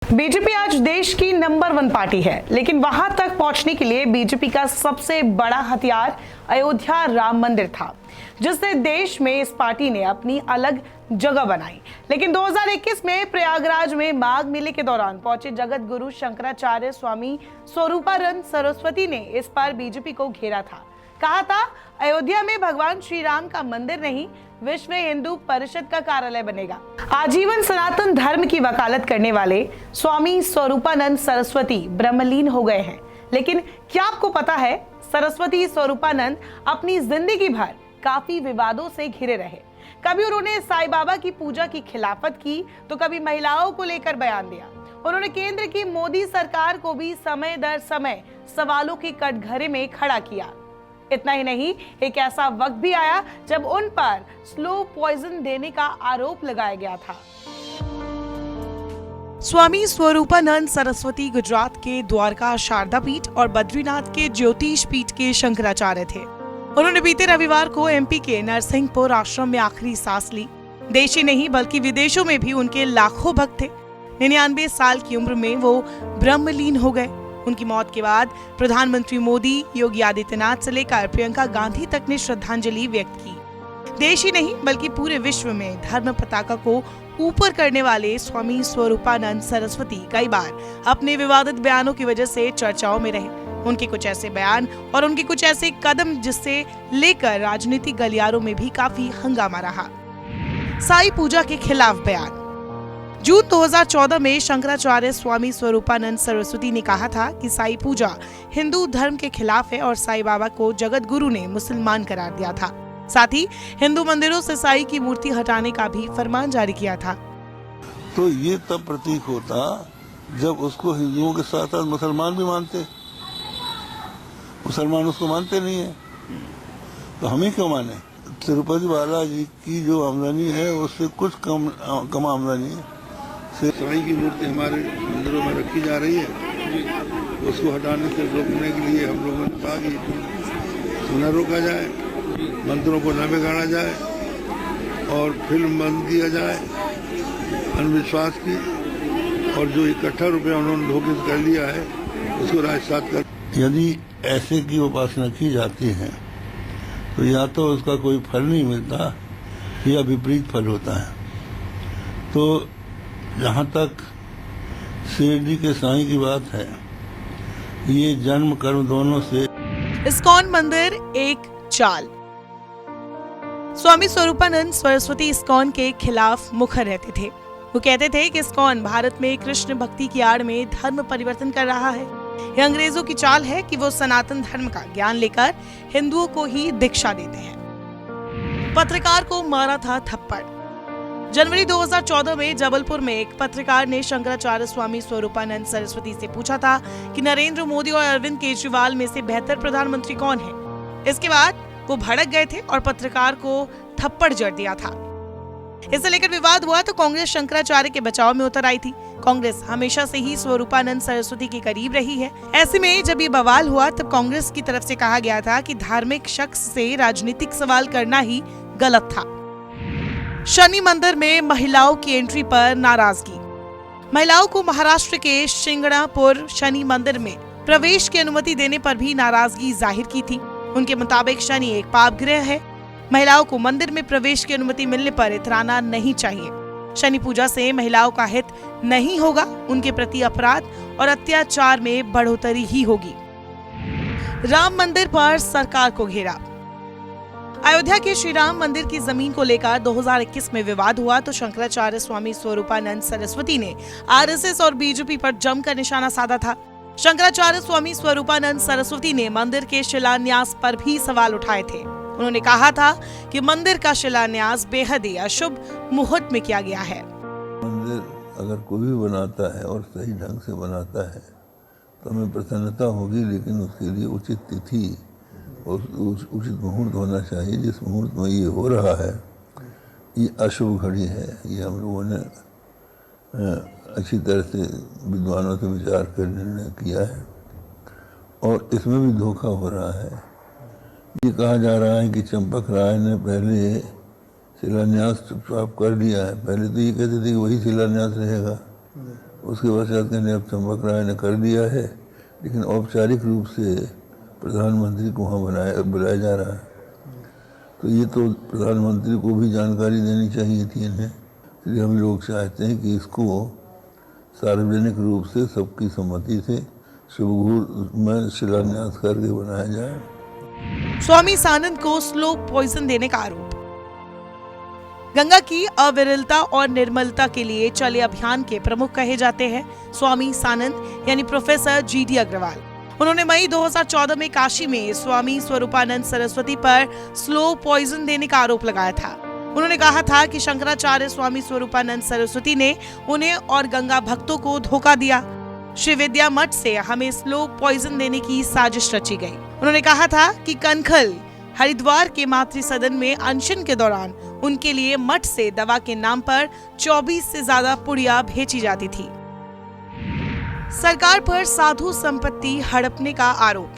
BJP आज देश की नंबर 1 पार्टी है, लेकिन वहां तक पहुंचने के लिए बीजेपी का सबसे बड़ा हथियार अयोध्या राम मंदिर था, जिससे देश में इस पार्टी ने अपनी अलग जगह बनाई। लेकिन 2021 में प्रयागराज में माघ मेले के दौरान पहुंचे जगत गुरु शंकराचार्य स्वामी स्वरूपानंद सरस्वती ने इस पर बीजेपी को घेरा था। कहा था, अयोध्या में भगवान श्री राम का मंदिर नहीं, विश्व हिंदू परिषद का कार्यालय बनेगा। आजीवन सनातन धर्म की वकालत करने वाले स्वामी स्वरूपानंद सरस्वती ब्रह्मलीन हो गए हैं। लेकिन क्या आपको पता है, सरस्वती स्वरूपानंद अपनी जिंदगी भर काफी विवादों से घिरे रहे। कभी उन्होंने साईं बाबा की पूजा की खिलाफत की, तो कभी महिलाओं को लेकर बयान दिया। उन्होंने केंद्र की मोदी सरकार को भी समय दर समय सवालों के कटघरे में खड़ा किया। इतना ही नहीं, एक ऐसा वक्त भी आया जब उन पर स्लो पॉइजन देने का आरोप लगाया गया था। स्वामी स्वरूपानंद सरस्वती गुजरात के द्वारका शारदा पीठ और बद्रीनाथ के ज्योतिष पीठ के शंकराचार्य थे। उन्होंने बीते रविवार को एमपी के नरसिंहपुर आश्रम में आखिरी सांस ली। देश ही नहीं बल्कि विदेशों में भी उनके लाखों भक्त थे। 99 साल की उम्र में वो ब्रह्मलीन हो गए। उनकी मौत के बाद प्रधानमंत्री मोदी, योगी आदित्यनाथ से लेकर प्रियंका गांधी तक ने श्रद्धांजलि व्यक्त की। देश ही नहीं बल्कि पूरे विश्व में धर्म पताका को ऊपर करने वाले स्वामी स्वरूपानंद सरस्वती कई बार अपने विवादित बयानों की वजह से चर्चाओं में रहे। उनके कुछ ऐसे बयान और उनके कुछ ऐसे कदम जिससे लेकर राजनीतिक गलियारों में भी काफी हंगामा रहा। साई पूजा के खिलाफ बयान। जून 2014 में शंकराचार्य स्वामी स्वरूपानंद सरस्वती ने कहा था कि साई पूजा हिंदू धर्म के खिलाफ है और साईं बाबा को जगत गुरु ने मुसलमान करार दिया था। साथ ही हिंदू मंदिरों से साई की मूर्ति हटाने का भी फरमान जारी किया था। तो ये तब प्रतीक होता जब उसको हिंदुओं के साथ साथ मुसलमान भी मानते। मुसलमान उसको मानते नहीं है, तो हमें क्यों माने? तिरुपति बालाजी की जो आमदनी है उससे कुछ कम आमदनी है। साईं की मूर्ति हमारे मंदिरों में रखी जा रही है, उसको हटाने से रोकने के लिए हम लोगों ने कहा कि न रोका जाए, मंदिरों को न बिगाड़ा जाए और फिल्म बंद किया जाए अंधविश्वास की, और जो 61 रुपया उन्होंने धोखे कर लिया है उसको राजसात कर। यदि ऐसे की उपासना की जाती है तो या तो उसका कोई फल नहीं मिलता या विपरीत फल होता है। तो जहाँ तक शिरडी के साईं की बात है, ये जन्म कर्म दोनों से। इस्कॉन मंदिर एक चाल। स्वामी स्वरूपानंद सरस्वती इस्कॉन के खिलाफ मुखर रहते थे। वो कहते थे कि इस्कॉन भारत में कृष्ण भक्ति की आड़ में धर्म परिवर्तन कर रहा है। यह अंग्रेजों की चाल है कि वो सनातन धर्म का ज्ञान लेकर हिंदुओं को ही दीक्षा देते हैं। पत्रकार को मारा था थप्पड़। जनवरी 2014 में जबलपुर में एक पत्रकार ने शंकराचार्य स्वामी स्वरूपानंद सरस्वती से पूछा था कि नरेंद्र मोदी और अरविंद केजरीवाल में से बेहतर प्रधानमंत्री कौन है। इसके बाद वो भड़क गए थे और पत्रकार को थप्पड़ जड़ दिया था। इससे लेकर विवाद हुआ तो कांग्रेस शंकराचार्य के बचाव में उतर आई थी। कांग्रेस हमेशा से ही स्वरूपानंद सरस्वती के करीब रही है। ऐसे में जब ये बवाल हुआ तब कांग्रेस की तरफ से कहा गया था कि धार्मिक शख्स से राजनीतिक सवाल करना ही गलत था। शनि मंदिर में महिलाओं की एंट्री पर नाराजगी। महिलाओं को महाराष्ट्र के शिंगणापुर शनि मंदिर में प्रवेश की अनुमति देने पर भी नाराजगी जाहिर की थी। उनके मुताबिक शनि एक पाप ग्रह है। महिलाओं को मंदिर में प्रवेश की अनुमति मिलने पर इतराना नहीं चाहिए। शनि पूजा से महिलाओं का हित नहीं होगा, उनके प्रति अपराध और अत्याचार में बढ़ोतरी ही होगी। राम मंदिर पर सरकार को घेरा। अयोध्या के श्री राम मंदिर की जमीन को लेकर 2021 में विवाद हुआ तो शंकराचार्य स्वामी स्वरूपानंद सरस्वती ने आरएसएस और बीजेपी पर जमकर निशाना साधा था। शंकराचार्य स्वामी स्वरूपानंद सरस्वती ने मंदिर के शिलान्यास पर भी सवाल उठाए थे। उन्होंने कहा था कि मंदिर का शिलान्यास बेहद ही अशुभ मुहूर्त में किया गया है। मंदिर अगर कोई भी बनाता है और सही ढंग से बनाता है तो हमें प्रसन्नता होगी, लेकिन उसके लिए उचित तिथि और उचित मुहूर्त होना चाहिए। जिस मुहूर्त में ये हो रहा है ये अशुभ घड़ी है। ये हम लोगों ने अच्छी तरह से विद्वानों से विचार कर निर्णय किया है और इसमें भी धोखा हो रहा है। ये कहा जा रहा है कि चंपक राय ने पहले शिलान्यास चुपचाप कर लिया है। पहले तो ये कहते थे कि वही शिलान्यास रहेगा, उसके पश्चात कहने अब चंपक राय ने कर दिया है, लेकिन औपचारिक रूप से प्रधानमंत्री को वहाँ बुलाया जा रहा है। तो ये तो प्रधानमंत्री को भी जानकारी देनी चाहिए थी इन्हें, इसलिए हम लोग चाहते हैं कि इसको सार्वजनिक रूप से सबकी सम्मति से शुभ में शिलान्यास करके बनाया जाए। स्वामी सानंद को स्लो पॉइजन देने का आरोप। गंगा की अविरलता और निर्मलता के लिए चले अभियान के प्रमुख कहे जाते हैं स्वामी सानंद यानी प्रोफेसर GD अग्रवाल। उन्होंने मई 2014 में काशी में स्वामी स्वरूपानंद सरस्वती पर स्लो पॉइजन देने का आरोप लगाया था। उन्होंने कहा था कि शंकराचार्य स्वामी स्वरूपानंद सरस्वती ने उन्हें और गंगा भक्तों को धोखा दिया। श्री विद्या मठ से हमें स्लो पॉइजन देने की साजिश रची गई। उन्होंने कहा था कि कनखल हरिद्वार के मातृ सदन में अनशन के दौरान उनके लिए मठ से दवा के नाम पर 24 से ज्यादा पुड़िया भेजी जाती थी। सरकार पर साधु संपत्ति हड़पने का आरोप।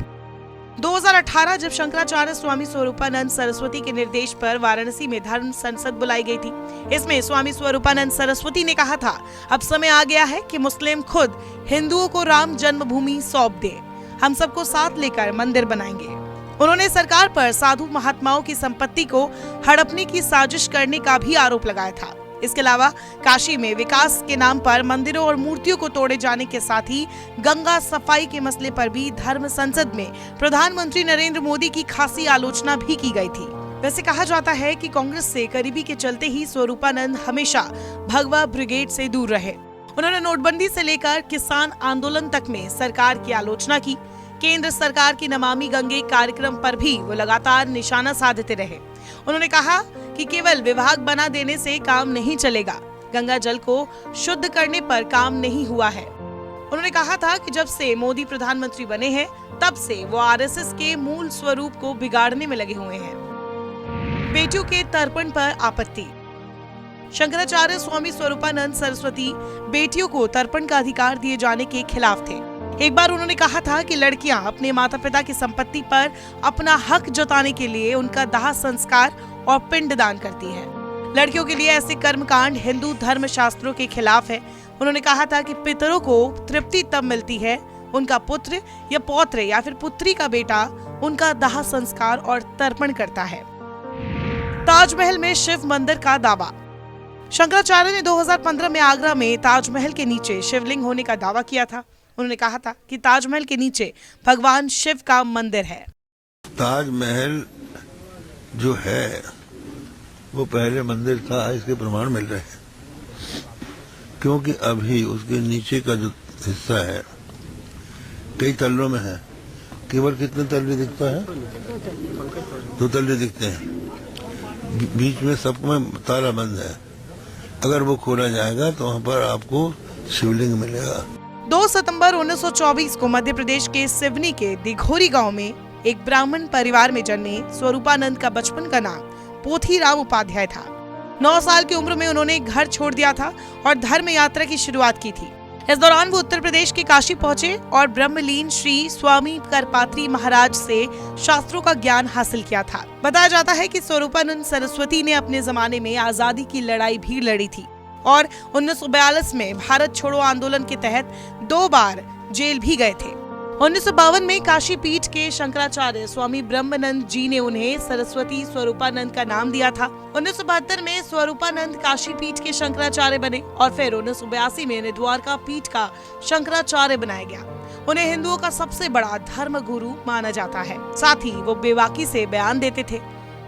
2018 जब शंकराचार्य स्वामी स्वरूपानंद सरस्वती के निर्देश पर वाराणसी में धर्म संसद बुलाई गई थी, इसमें स्वामी स्वरूपानंद सरस्वती ने कहा था, अब समय आ गया है कि मुस्लिम खुद हिंदुओं को राम जन्मभूमि सौंप दे, हम सबको साथ लेकर मंदिर बनाएंगे। उन्होंने सरकार पर साधु महात्माओं की संपत्ति को हड़पने की साजिश करने का भी आरोप लगाया था। इसके अलावा काशी में विकास के नाम पर मंदिरों और मूर्तियों को तोड़े जाने के साथ ही गंगा सफाई के मसले पर भी धर्म संसद में प्रधानमंत्री नरेंद्र मोदी की खासी आलोचना भी की गई थी। वैसे कहा जाता है कि कांग्रेस से करीबी के चलते ही स्वरूपानंद हमेशा भगवा ब्रिगेड से दूर रहे। उन्होंने नोटबंदी से लेकर किसान आंदोलन तक में सरकार की आलोचना की। केंद्र सरकार की नमामि गंगे कार्यक्रम पर भी वो लगातार निशाना साधते रहे। उन्होंने कहा कि केवल विभाग बना देने से काम नहीं चलेगा, गंगा जल को शुद्ध करने पर काम नहीं हुआ है। उन्होंने कहा था कि जब से मोदी प्रधानमंत्री बने हैं तब से वो आरएसएस के मूल स्वरूप को बिगाड़ने में लगे हुए हैं। बेटियों के तर्पण पर आपत्ति। शंकराचार्य स्वामी स्वरूपानंद सरस्वती बेटियों को तर्पण का अधिकार दिए जाने के खिलाफ थे। एक बार उन्होंने कहा था कि लड़कियां अपने माता पिता की संपत्ति पर अपना हक जताने के लिए उनका दाह संस्कार और पिंडदान करती हैं। लड़कियों के लिए ऐसे कर्मकांड हिंदू धर्म शास्त्रों के खिलाफ है। उन्होंने कहा था कि पितरों को तृप्ति तब मिलती है उनका पुत्र या पौत्र या फिर पुत्री का बेटा उनका दाह संस्कार और तर्पण करता है। ताजमहल में शिव मंदिर का दावा। शंकराचार्य ने 2015 में आगरा में ताजमहल के नीचे शिवलिंग होने का दावा किया था। उन्होंने कहा था कि ताजमहल के नीचे भगवान शिव का मंदिर है। ताजमहल जो है वो पहले मंदिर था, इसके प्रमाण मिल रहे हैं, क्योंकि अभी उसके नीचे का जो हिस्सा है कई तल्लों में है। केवल कितने तल्ले दिखता है? 2 तल्ले दिखते हैं। बीच में सब में ताला बंद है। अगर वो खोला जाएगा तो वहाँ पर आपको शिवलिंग मिलेगा। 2 सितंबर 1924 को मध्य प्रदेश के सिवनी के दिघोरी गांव में एक ब्राह्मण परिवार में जन्मे स्वरूपानंद का बचपन का नाम पोथीराम उपाध्याय था। 9 साल की उम्र में उन्होंने घर छोड़ दिया था और धर्म यात्रा की शुरुआत की थी। इस दौरान वो उत्तर प्रदेश के काशी पहुंचे और ब्रह्मलीन श्री स्वामी करपात्री महाराज से शास्त्रों का ज्ञान हासिल किया था। बताया जाता है कि स्वरूपानंद सरस्वती ने अपने जमाने में आजादी की लड़ाई भी लड़ी थी और 1942 में भारत छोड़ो आंदोलन के तहत 2 बार जेल भी गए थे। 1952 में काशी पीठ के शंकराचार्य स्वामी ब्रह्मानंद जी ने उन्हें सरस्वती स्वरूपानंद का नाम दिया था। 1972 में स्वरूपानंद काशी पीठ के शंकराचार्य बने और फिर 1982 में द्वारका पीठ का शंकराचार्य बनाया गया। उन्हें हिंदुओं का सबसे बड़ा धर्म गुरु माना जाता है। साथ ही वो बेबाकी से बयान देते थे,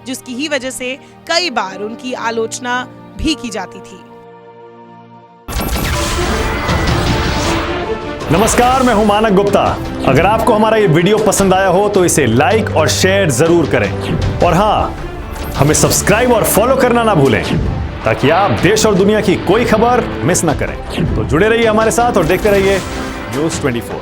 जिसकी ही वजह से कई बार उनकी आलोचना भी की जाती थी। नमस्कार, मैं हूं मानक गुप्ता। अगर आपको हमारा ये वीडियो पसंद आया हो तो इसे लाइक और शेयर जरूर करें और हाँ, हमें सब्सक्राइब और फॉलो करना ना भूलें ताकि आप देश और दुनिया की कोई खबर मिस ना करें। तो जुड़े रहिए हमारे साथ और देखते रहिए न्यूज़ 24।